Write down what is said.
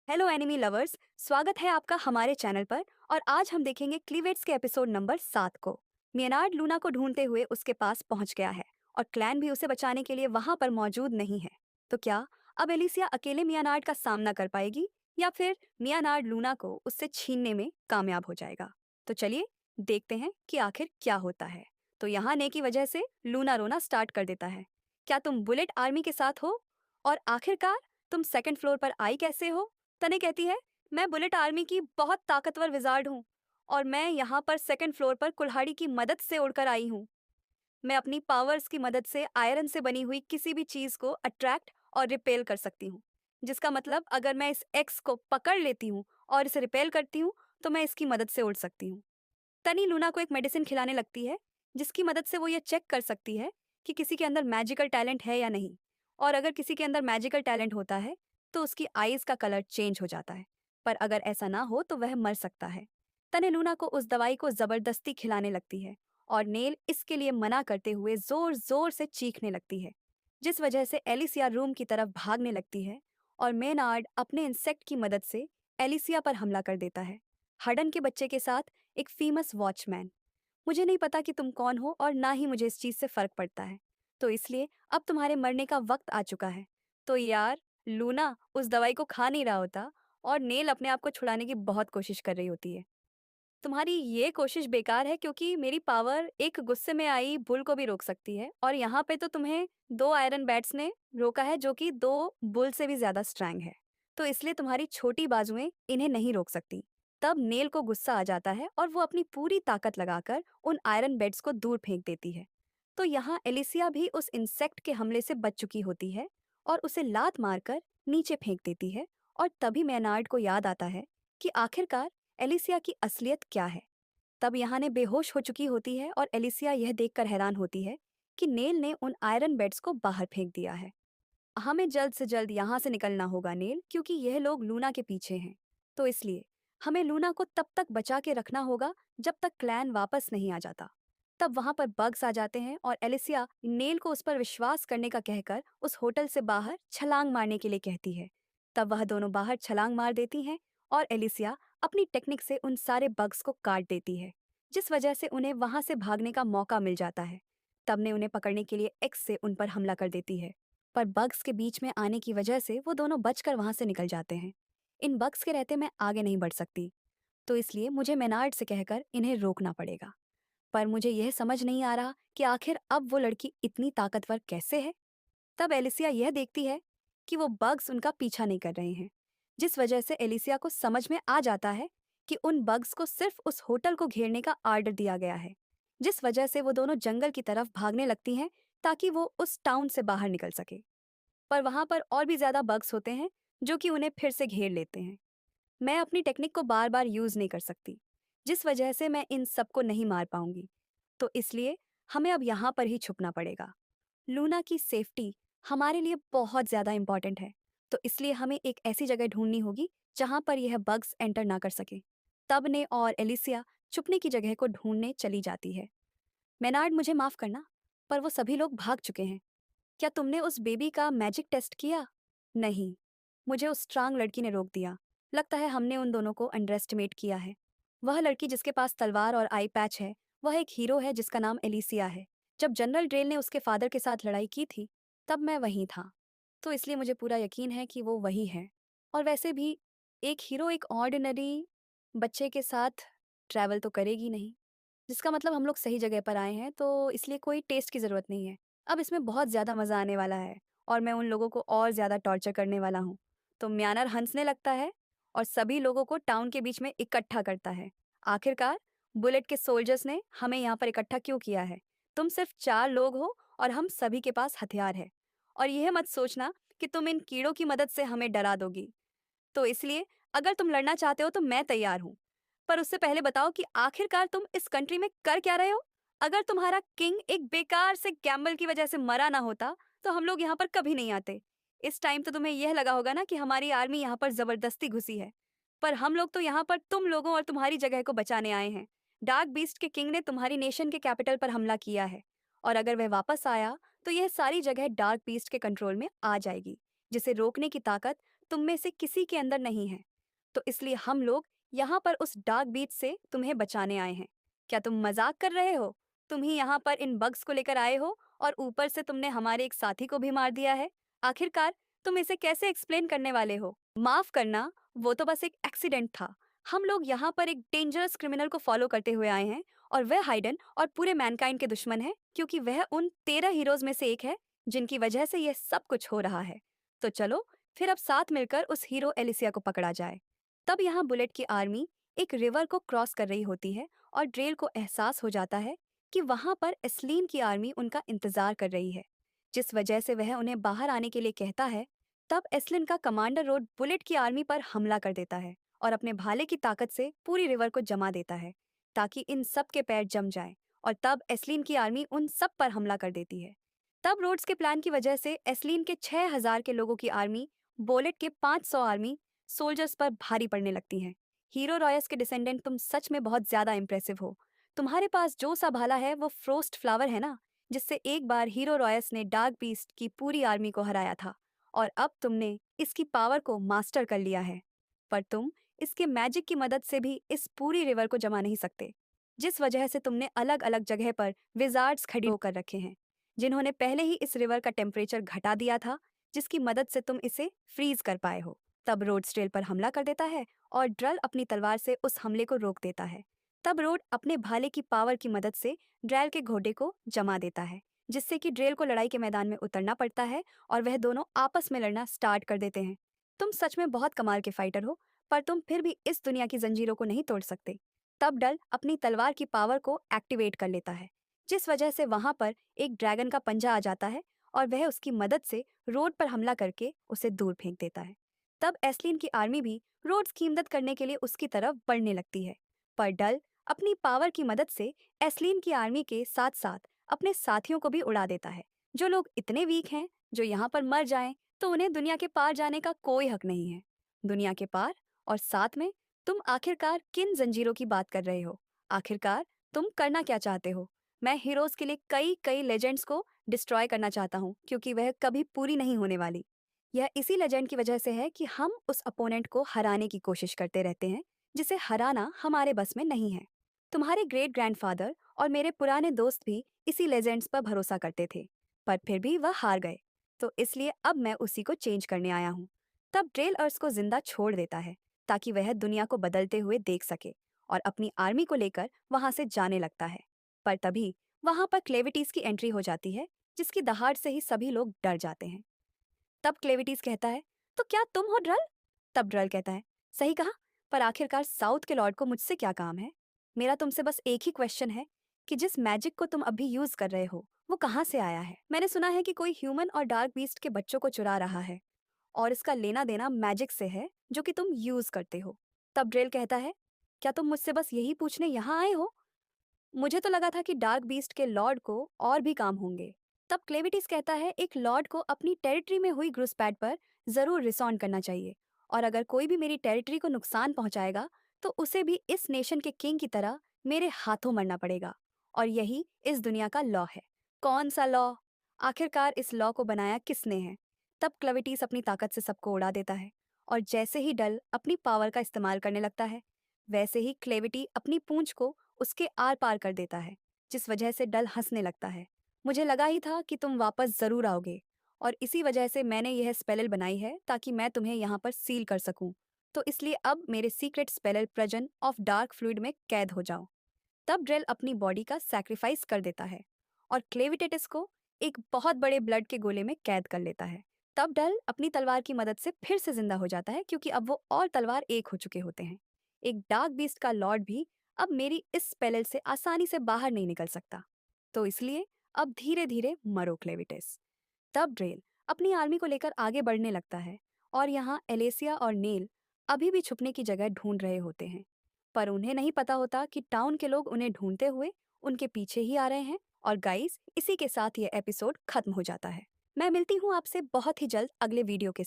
Hello enemy lovers, स्वागत है आपका हमारे चैनल पर। और आज हम देखेंगे क्लीवेट्स के एपिसोड नंबर 7 को। मियनार्ड लूना को ढूंढते हुए उसके पास पहुंच गया है और क्लैन भी उसे बचाने के लिए वहां पर मौजूद नहीं है। तो क्या अब एलिसिया अकेले मियानार्ड का सामना कर पाएगी या फिर मियानार्ड लूना को उससे छीनने में कामयाब हो जाएगा? तो चलिए देखते हैं कि आखिर क्या होता है। तो यहाँ ने की वजह से लूना रोना स्टार्ट कर देता है। क्या तुम बुलेट आर्मी के साथ हो? और आखिरकार तुम सेकंड फ्लोर पर आई कैसे हो? तने कहती है, मैं बुलेट आर्मी की बहुत ताकतवर विजार्ड हूँ और मैं यहाँ पर सेकंड फ्लोर पर कुल्हाड़ी की मदद से उड़कर आई हूँ। मैं अपनी पावर्स की मदद से आयरन से बनी हुई किसी भी चीज को अट्रैक्ट और रिपेल कर सकती हूँ। जिसका मतलब अगर मैं इस एक्स को पकड़ लेती हूँ और इसे रिपेल करती हूँ तो मैं इसकी मदद से उड़ सकती हूँ। तनी लूना को एक मेडिसिन खिलाने लगती है जिसकी मदद से वो ये चेक कर सकती है कि किसी के अंदर मैजिकल टैलेंट है या नहीं। और अगर किसी के अंदर मैजिकल टैलेंट होता है तो उसकी आईज का कलर चेंज हो जाता है, पर अगर ऐसा ना हो तो वह मर सकता है। तने लूना को उस दवाई को जबरदस्ती खिलाने लगती है और नेल इसके लिए मना करते हुए जोर जोर से चीखने लगती है, जिस वजह से एलिसिया रूम की तरफ भागने लगती है और मेनार्ड अपने इंसेक्ट की मदद से एलिसिया पर हमला कर देता है, हडन के बच्चे के साथ, एक फेमस वॉचमैन। मुझे नहीं पता कि तुम कौन हो और ना ही मुझे इस चीज से फर्क पड़ता है। तो इसलिए अब तुम्हारे मरने का वक्त आ चुका है। तो यार, लूना उस दवाई को खा नहीं रहा होता और नेल अपने आप को छुड़ाने की बहुत कोशिश कर रही होती है। तुम्हारी ये कोशिश बेकार है क्योंकि मेरी पावर एक गुस्से में आई बुल को भी रोक सकती है और यहाँ पे तो तुम्हें दो आयरन बैट्स ने रोका है जो कि दो बुल से भी ज्यादा स्ट्रैंग है। तो इसलिए तुम्हारी छोटी बाजुएं इन्हें नहीं रोक सकती। तब नेल को गुस्सा आ जाता है और वो अपनी पूरी ताकत लगाकर उन आयरन बैट्स को दूर फेंक देती है। तो यहाँ एलिसिया भी उस इंसेक्ट के हमले से बच चुकी होती है और उसे लात मारकर नीचे फेंक देती है। और तभी मैनार्ड को याद आता है कि आखिरकार एलिसिया की असलियत क्या है। तब यहाँ ने बेहोश हो चुकी होती है और एलिसिया यह देखकर हैरान होती है कि नेल ने उन आयरन बेड्स को बाहर फेंक दिया है। हमें जल्द से जल्द यहाँ से निकलना होगा नेल, क्योंकि यह लोग लूना के पीछे हैं। तो इसलिए हमें लूना को तब तक बचा के रखना होगा जब तक क्लैन वापस नहीं आ जाता। तब वहां पर बग्स आ जाते हैं और एलिसिया नेल को उस पर विश्वास करने का कहकर उस होटल से बाहर छलांग मारने के लिए कहती है। तब वह दोनों बाहर छलांग मार देती हैं और एलिसिया अपनी टेक्निक से उन सारे बग्स को काट देती है, जिस वजह से उन्हें वहां से भागने का मौका मिल जाता है। तब ने उन्हें पकड़ने के लिए एक्स से उन पर हमला कर देती है, पर बग्स के बीच में आने की वजह से वो दोनों बचकर वहां से निकल जाते हैं। इन बग्स के रहते मैं आगे नहीं बढ़ सकती, तो इसलिए मुझे मेनार्ड से कहकर इन्हें रोकना पड़ेगा। पर मुझे यह समझ नहीं आ रहा कि आखिर अब वो लड़की इतनी ताकतवर कैसे है। तब एलिसिया यह देखती है कि वो बग्स उनका पीछा नहीं कर रहे हैं, जिस वजह से एलिसिया को समझ में आ जाता है कि उन बग्स को सिर्फ उस होटल को घेरने का आर्डर दिया गया है। जिस वजह से वो दोनों जंगल की तरफ भागने लगती हैं ताकि वो उस टाउन से बाहर निकल सके। पर वहां पर और भी ज्यादा बग्स होते हैं जो कि उन्हें फिर से घेर लेते हैं। मैं अपनी टेक्निक को बार बार यूज नहीं कर सकती, जिस वजह से मैं इन सबको नहीं मार पाऊंगी। तो इसलिए हमें अब यहाँ पर ही छुपना पड़ेगा। लूना की सेफ्टी हमारे लिए बहुत ज्यादा इंपॉर्टेंट है, तो इसलिए हमें एक ऐसी जगह ढूंढनी होगी जहां पर यह बग्स एंटर ना कर सके। तब ने और एलिसिया छुपने की जगह को ढूंढने चली जाती है। मेनार्ड, मुझे माफ करना, पर वो सभी लोग भाग चुके हैं। क्या तुमने उस बेबी का मैजिक टेस्ट किया? नहीं, मुझे उस स्ट्रांग लड़की ने रोक दिया। लगता है हमने उन दोनों को अंडर एस्टिमेट किया है। वह लड़की जिसके पास तलवार और आई पैच है, वह एक हीरो है जिसका नाम एलिसिया है। जब जनरल ड्रेल ने उसके फादर के साथ लड़ाई की थी तब मैं वहीं था, तो इसलिए मुझे पूरा यकीन है कि वो वही है। और वैसे भी एक हीरो एक ऑर्डिनरी बच्चे के साथ ट्रैवल तो करेगी नहीं, जिसका मतलब हम लोग सही जगह पर आए हैं, तो इसलिए कोई टेस्ट की ज़रूरत नहीं है। अब इसमें बहुत ज़्यादा मज़ा आने वाला है और मैं उन लोगों को और ज़्यादा टॉर्चर करने वाला हूँ। तो म्यानर हंसने लगता है और सभी लोगों को टाउन के बीच में इकट्ठा करता है। आखिरकार बुलेट के सोल्जर्स ने हमें यहाँ पर इकट्ठा क्यों किया है? तुम सिर्फ 4 लोग हो और हम सभी के पास हथियार है। और यह मत सोचना कि तुम इन कीड़ों की मदद से हमें डरा दोगी। तो इसलिए अगर तुम लड़ना चाहते हो तो मैं तैयार हूँ। पर उससे पहले बताओ कि आखिरकार तुम इस कंट्री में कर क्या रहे हो? अगर तुम्हारा किंग एक बेकार से गैम्बल की वजह से मरा ना होता तो हम लोग यहाँ पर कभी नहीं आते। इस टाइम तो तुम्हें यह लगा होगा ना कि हमारी आर्मी यहाँ पर जबरदस्ती घुसी है, पर हम लोग तो यहाँ पर तुम लोगों और तुम्हारी जगह को बचाने आए हैं। डार्क बीस्ट के किंग ने तुम्हारी नेशन के कैपिटल पर हमला किया है और अगर वह वापस आया तो यह सारी जगह डार्क बीस्ट के कंट्रोल में आ जाएगी, जिसे रोकने की ताकत तुम में से किसी के अंदर नहीं है। तो इसलिए हम लोग यहाँ पर उस डार्क बीच से तुम्हें बचाने आए हैं। क्या तुम मजाक कर रहे हो? तुम ही यहाँ पर इन बग्स को लेकर आए हो और ऊपर से तुमने हमारे एक साथी को भी मार दिया है। आखिरकार तुम इसे कैसे एक्सप्लेन करने वाले हो? माफ करना, वो तो बस एक एक्सीडेंट था। हम लोग यहाँ पर एक डेंजरस क्रिमिनल को फॉलो करते हुए आए हैं और वह हाइडन और पूरे मैनकाइंड के दुश्मन है, क्योंकि वह उन 13 हीरोज में से एक है जिनकी वजह से यह सब कुछ हो रहा है। तो चलो फिर अब साथ मिलकर उस हीरो एलिसिया को पकड़ा जाए। तब यहाँ बुलेट की आर्मी एक रिवर को क्रॉस कर रही होती है और ड्रेल को एहसास हो जाता है कि वहां पर एस्लीन की आर्मी उनका इंतजार कर रही है, जिस वजह से वह उन्हें बाहर आने के लिए कहता है। तब एस्लिन का कमांडर रोड बुलेट की आर्मी पर हमला कर देता है और अपने भाले की ताकत से पूरी रिवर को जमा देता है ताकि इन सब के पैर जम जाएं। और तब एस्लीन की आर्मी उन सब पर हमला कर देती है। तब रोड्स के प्लान की वजह से एस्लीन के 6000 के लोगों की आर्मी बुलेट के 500 आर्मी सोल्जर्स पर भारी पड़ने लगती हैं। हीरो रॉयस के डिसेंडेंट, तुम सच में बहुत ज्यादा इंप्रेसिव हो। तुम्हारे पास जो सा भाला है वो फ्रोस्ट फ्लावर है ना, जिससे एक बार हीरो रॉयस ने डार्क बीस्ट की पूरी आर्मी को हराया था और अब तुमने इसकी पावर को मास्टर कर लिया है। पर तुम इसके मैजिक की मदद से भी इस पूरी रिवर को जमा नहीं सकते, जिस वजह से तुमने अलग अलग जगह पर विजार्ड्स खड़ी होकर रखे हैं, जिन्होंने पहले ही इस रिवर का टेम्परेचर घटा दिया था, जिसकी मदद से तुम इसे फ्रीज कर पाए हो। तब रोड स्ट्रेल पर हमला कर देता है और ड्रल अपनी तलवार से उस हमले को रोक देता है। तब रोड अपने भाले की पावर की मदद से ड्रेल के घोड़े को जमा देता है, जिससे कि ड्रेल को लड़ाई के मैदान में उतरना पड़ता है और वह दोनों आपस में लड़ना स्टार्ट कर देते हैं। तुम सच में बहुत कमाल के फाइटर हो, पर तुम फिर भी इस दुनिया की जंजीरों को नहीं तोड़ सकते। तब डल अपनी तलवार की पावर को एक्टिवेट कर लेता है, जिस वजह से वहां पर एक ड्रैगन का पंजा आ जाता है और वह उसकी मदद से रोड पर हमला करके उसे दूर फेंक देता है। तब एस्लिन की आर्मी भी रोड्स की मदद करने के लिए उसकी तरफ बढ़ने लगती है, पर डल अपनी पावर की मदद से एस्लिन की आर्मी के साथ साथ अपने साथियों को भी उड़ा देता है। जो लोग इतने वीक हैं, जो यहाँ पर मर जाएं, तो उन्हें दुनिया के पार जाने का कोई हक नहीं है। दुनिया के पार और साथ में तुम आखिरकार किन जंजीरों की बात कर रहे हो? आखिरकार तुम करना क्या चाहते हो? मैं हीरोज के लिए कई कई लेजेंड्स को डिस्ट्रॉय करना चाहता हूँ, क्योंकि वह कभी पूरी नहीं होने वाली। यह इसी लेजेंड की वजह से है कि हम उस अपोनेंट को हराने की कोशिश करते रहते हैं, जिसे हराना हमारे बस में नहीं है। तुम्हारे ग्रेट ग्रैंडफादर और मेरे पुराने दोस्त भी इसी लेजेंड्स पर भरोसा करते थे, पर फिर भी वह हार गए। तो इसलिए अब मैं उसी को चेंज करने आया हूँ। तब ड्रेल अर्स को जिंदा छोड़ देता है ताकि वह दुनिया को बदलते हुए देख सके और अपनी आर्मी को लेकर वहां से जाने लगता है। पर तभी वहां पर क्लेविटीज की एंट्री हो जाती है, जिसकी दहाड़ से ही सभी लोग डर जाते हैं। तब क्लेविटीज कहता है, तो क्या तुम हो ड्रल? तब ड्रल कहता है, सही कहा, पर आखिरकार साउथ के लॉर्ड को मुझसे क्या काम है? मेरा तुमसे बस एक ही क्वेश्चन है कि जिस मैजिक को तुम अभी यूज कर रहे हो वो कहाँ से आया है? मैंने सुना है कि कोई ह्यूमन और डार्क बीस्ट के बच्चों को चुरा रहा है और इसका लेना देना मैजिक से है जो कि तुम यूज करते हो। तब ड्रेल कहता है, क्या तुम मुझसे बस यही पूछने यहाँ आए हो? मुझे तो लगा था कि डार्क बीस्ट के लॉर्ड को और भी काम होंगे। तब क्लेविटिस कहता है, एक लॉर्ड को अपनी टेरिटरी में हुई घुसपैठ पर जरूर रिसॉन्ड करना चाहिए, और अगर कोई भी मेरी टेरिटरी को नुकसान पहुंचाएगा तो उसे भी इस नेशन के किंग की तरह मेरे हाथों मरना पड़ेगा। और यही इस दुनिया का लॉ है। कौन सा लॉ? आखिरकार इस लॉ को बनाया किसने है? तब क्लेविटिस अपनी ताकत से सबको उड़ा देता है और जैसे ही डल अपनी पावर का इस्तेमाल करने लगता है, वैसे ही क्लेविटी अपनी पूंछ को उसके आर पार कर देता है, जिस वजह से डल हंसने लगता है। मुझे लगा ही था कि तुम वापस जरूर आओगे, और इसी वजह से मैंने यह स्पेल बनाई है ताकि मैं तुम्हें यहाँ पर सील कर सकूं। तो इसलिए अब मेरे सीक्रेट स्पेल प्रजन ऑफ डार्क फ्लूइड में कैद हो जाओ। तब ड्रेल अपनी बॉडी का सैक्रिफाइस कर देता है और क्लेविटेटिस को एक बहुत बड़े ब्लड के गोले में कैद कर लेता है। तब डल अपनी तलवार की मदद से फिर से जिंदा हो जाता है, क्योंकि अब वो और तलवार एक हो चुके होते हैं। एक डार्क बीस्ट का लॉर्ड भी अब मेरी इस स्पेल से आसानी से बाहर नहीं निकल सकता। तो इसलिए अब धीरे धीरे मरो क्लेविटिस। तब ड्रेल अपनी आर्मी को लेकर आगे बढ़ने लगता है और यहाँ एलेसिया और नेल अभी भी छुपने की जगह ढूंढ रहे होते हैं, पर उन्हें नहीं पता होता कि टाउन के लोग उन्हें ढूंढते हुए उनके पीछे ही आ रहे हैं। और गाइस, इसी के साथ ये एपिसोड खत्म हो जाता है। मैं मिलती हूँ आपसे बहुत ही जल्द अगले वीडियो के साथ।